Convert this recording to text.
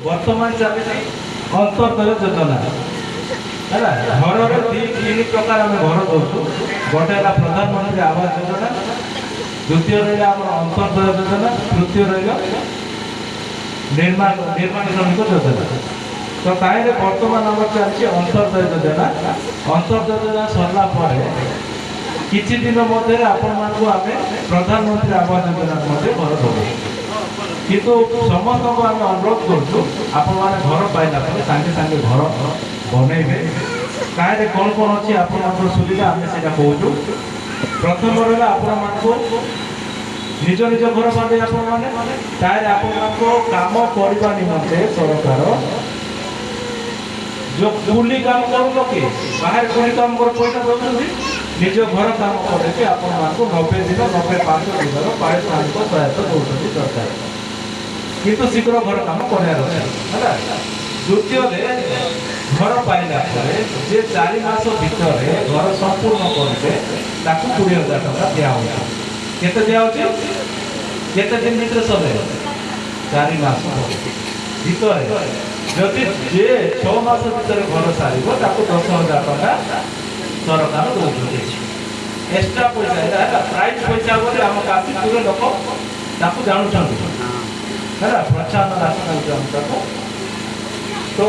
बर्तमान चलती अंत्योदय योजना है घर तीन प्रकार आम घर दौचु गोटे है प्रधानमंत्री आवास योजना द्वितीय रहा अंत्योदय योजना तृतीय रहा निर्माण श्रमिक योजना तो ताईरे बर्तमान आम चलती अंत्योदय योजना अंत्योदय योजना सरला किछि दिन मध्य आपण आम प्रधानमंत्री आवास योजना घर दौर किंतु समस्त को आम अनुरोध करूँ आपण मैंने घर पाइला सागे सागे घर बनइबे कहीं कौन कौन अच्छी आप सुविधा आम से कहूँ प्रथम रहा आपण निज निज घर बांधे आपको काम करने निमंते सरकार जो कूली काम करूँ कि बाहर कूली काम कर पैसा दौरान निज घर काम करके आपको 90 दिन 95 दिन पारिश्रमिक सहायता दौरान सरकार किंतु शीघ्र घर काम करार द्वितीय घर पाइला जे 4 मास भितर घर संपूर्ण करके 20,000 टका दिया केते दिया केते दिन भीतर सरे 4 मास भितर जदि जे 6 मास भितर घर सारी 10,000 टका सरकार दौर एक्स्ट्रा पैसा प्राइज पैसा बोले आम काफी लोक जानूँ है प्रोत्साहन राशि तो